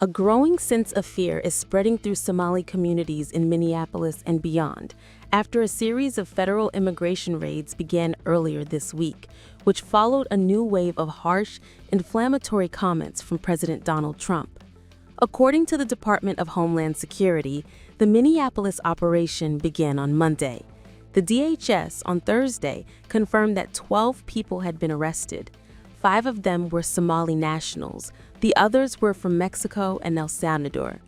A growing sense of fear is spreading through Somali communities in Minneapolis and beyond after a series of federal immigration raids began earlier this week, which followed a new wave of harsh, inflammatory comments from President Donald Trump. According to the Department of Homeland Security, the Minneapolis operation began on Monday. The DHS on Thursday confirmed that 12 people had been arrested. 5 of them were Somali nationals. The others were from Mexico and El Salvador.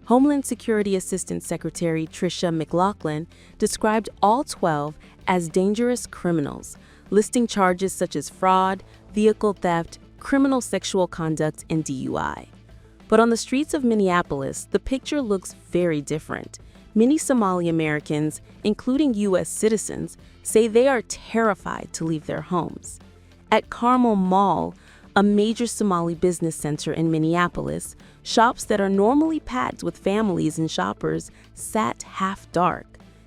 Homeland Security Assistant Secretary Tricia McLaughlin described all 12 as dangerous criminals, listing charges such as fraud, vehicle theft, criminal sexual conduct, and DUI. But on the streets of Minneapolis, the picture looks very different. Many Somali Americans, including U.S. citizens, say they are terrified to leave their homes. At Carmel Mall, a major Somali business center in Minneapolis, shops that are normally packed with families and shoppers sat half dark.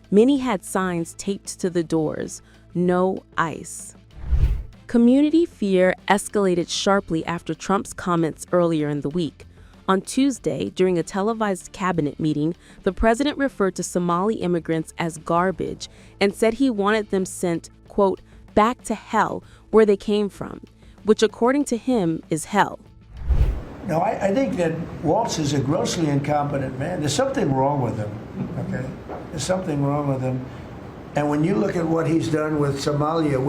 Many had signs taped to the doors, "No ICE." Community fear escalated sharply after Trump's comments earlier in the week. On Tuesday, during a televised cabinet meeting, the president referred to Somali immigrants as garbage and said he wanted them sent, quote, back to hell where they came from, which according to him is hell. No, I think that Waltz is a grossly incompetent man. There's something wrong with him, okay? There's something wrong with him. And when you look at what he's done with Somalia,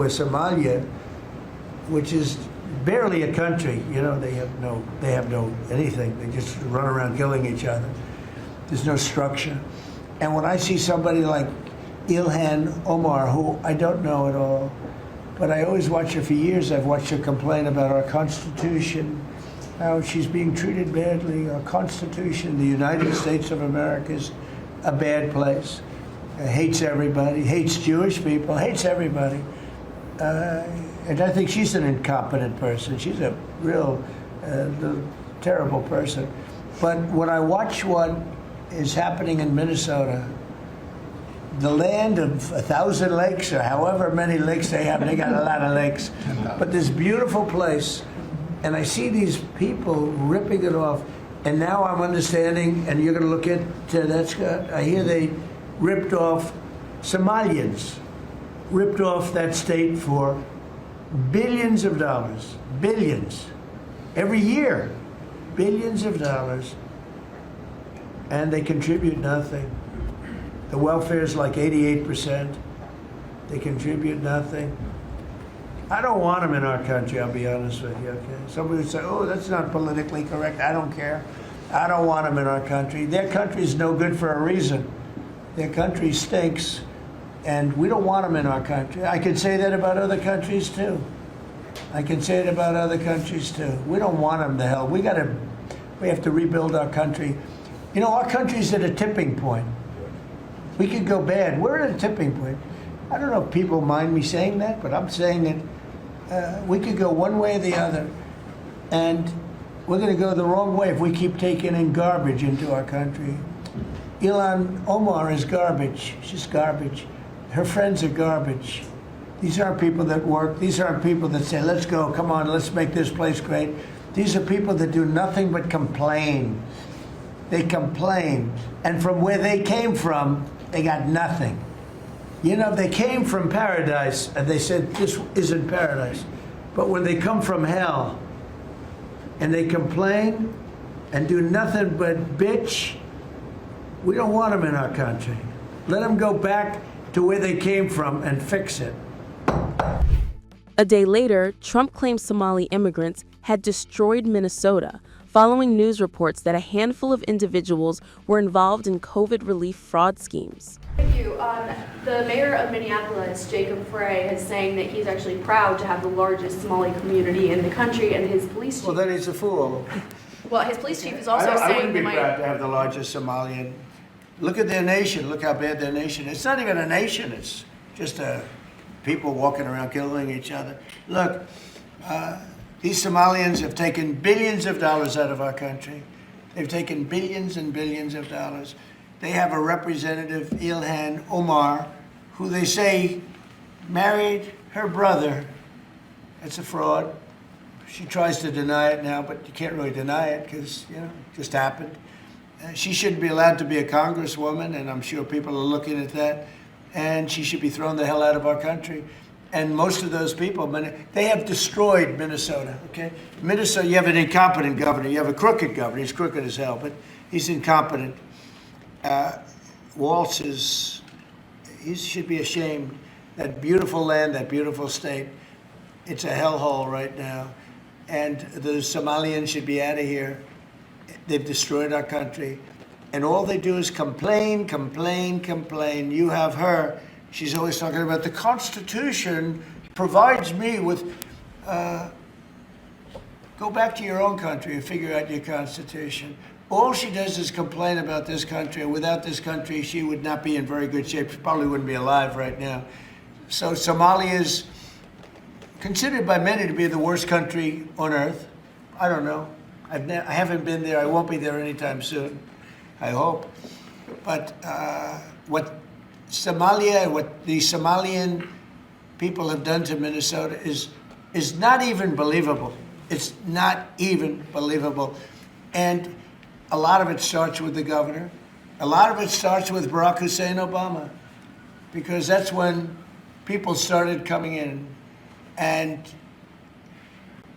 which is barely a country, you know, they have no anything. They just run around killing each other. There's no structure. And when I see somebody like Ilhan Omar, who I don't know at all, but I always watch her for years. I've watched her complain about our Constitution, how she's being treated badly. Our Constitution, the United States of America, is a bad place. Hates everybody, hates Jewish people, hates everybody. And I think she's an incompetent person. She's a real terrible person. But when I watch what is happening in Minnesota, the land of 1,000 lakes, or however many lakes they have, they got a lot of lakes. But this beautiful place, and I see these people ripping it off, and now I'm understanding, and you're going to look at that, Scott, I hear they ripped off Somalians, ripped off that state for billions of dollars, billions, every year, billions of dollars, and they contribute nothing. The welfare is like 88%. They contribute nothing. I don't want them in our country, I'll be honest with you, okay? Somebody would say, oh, that's not politically correct. I don't care. I don't want them in our country. Their country's no good for a reason. Their country stinks, and we don't want them in our country. I could say that about other countries, too. I can say it about other countries, too. We don't want them to hell. We have to rebuild our country. You know, our country's at a tipping point. We could go bad. We're at a tipping point. I don't know if people mind me saying that, but I'm saying it. We could go one way or the other, and we're going to go the wrong way if we keep taking in garbage into our country. Ilhan Omar is garbage. She's garbage. Her friends are garbage. These aren't people that work. These aren't people that say, let's go, come on, let's make this place great. These are people that do nothing but complain. They complain. And from where they came from, they got nothing. You know, they came from paradise, and they said, this isn't paradise. But when they come from hell, and they complain, and do nothing but bitch, we don't want them in our country. Let them go back to where they came from and fix it. A day later, Trump claimed Somali immigrants had destroyed Minnesota, following news reports that a handful of individuals were involved in COVID relief fraud schemes. Thank you. The mayor of Minneapolis, Jacob Frey, is saying that he's actually proud to have the largest Somali community in the country, and his police chief... Well, then he's a fool. Well, his police chief is also I saying wouldn't be they proud might... to have the largest Somalian. Look at their nation. Look how bad their nation is. It's not even a nation. It's just people walking around killing each other. Look, these Somalians have taken billions of dollars out of our country. They've taken billions and billions of dollars. They have a representative, Ilhan Omar, who they say married her brother. It's a fraud. She tries to deny it now, but you can't really deny it because, it just happened. She shouldn't be allowed to be a congresswoman, and I'm sure people are looking at that. And she should be thrown the hell out of our country. And most of those people, they have destroyed Minnesota, okay? Minnesota, you have an incompetent governor. You have a crooked governor. He's crooked as hell, but he's incompetent. Walz he should be ashamed. That beautiful land, that beautiful state, it's a hellhole right now. And the Somalians should be out of here. They've destroyed our country. And all they do is complain, complain, complain. You have her. She's always talking about the Constitution provides me with... go back to your own country and figure out your Constitution. All she does is complain about this country. And without this country, she would not be in very good shape. She probably wouldn't be alive right now. So Somalia is considered by many to be the worst country on earth. I don't know. I haven't been there. I won't be there anytime soon, I hope. But what Somalia, what the Somalian people have done to Minnesota is not even believable. It's not even believable. And a lot of it starts with the governor. A lot of it starts with Barack Hussein Obama, because that's when people started coming in. And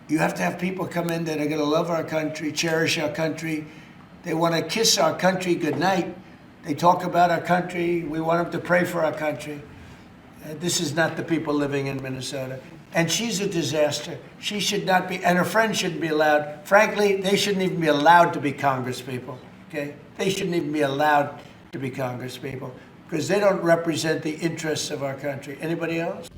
you have to have people come in that are going to love our country, cherish our country. They want to kiss our country goodnight. They talk about our country. We want them to pray for our country. This is not the people living in Minnesota. And she's a disaster. She should not be, and her friends shouldn't be allowed. Frankly, they shouldn't even be allowed to be congresspeople, okay? They shouldn't even be allowed to be congresspeople because they don't represent the interests of our country. Anybody else?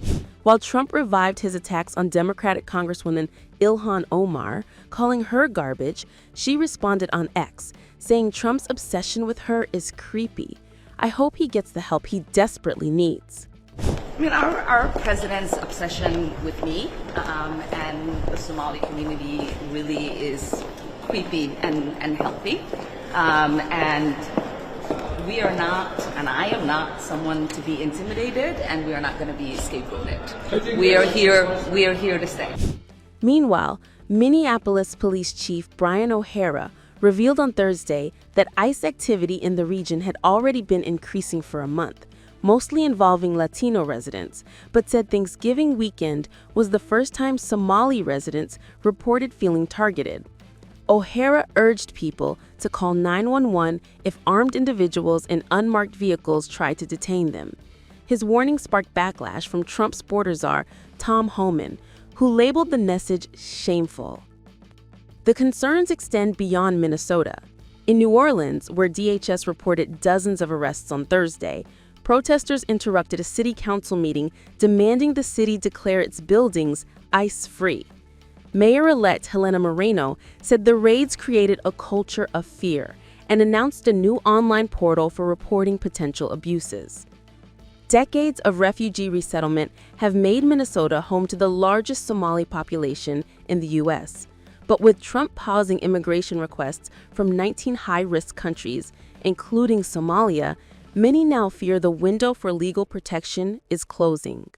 While Trump revived his attacks on Democratic Congresswoman Ilhan Omar, calling her garbage, she responded on X, saying Trump's obsession with her is creepy. I hope he gets the help he desperately needs. I mean, our president's obsession with me and the Somali community really is creepy and healthy. And we are not, and I am not, someone to be intimidated, and we are not going to be scapegoated. We are here to stay. Meanwhile, Minneapolis Police Chief Brian O'Hara revealed on Thursday that ICE activity in the region had already been increasing for a month, mostly involving Latino residents, but said Thanksgiving weekend was the first time Somali residents reported feeling targeted. O'Hara urged people to call 911 if armed individuals in unmarked vehicles tried to detain them. His warning sparked backlash from Trump's border czar, Tom Homan, who labeled the message shameful. The concerns extend beyond Minnesota. In New Orleans, where DHS reported dozens of arrests on Thursday, protesters interrupted a city council meeting demanding the city declare its buildings ICE-free. Mayor-elect Helena Moreno said the raids created a culture of fear and announced a new online portal for reporting potential abuses. Decades of refugee resettlement have made Minnesota home to the largest Somali population in the U.S. But with Trump pausing immigration requests from 19 high-risk countries, including Somalia, many now fear the window for legal protection is closing.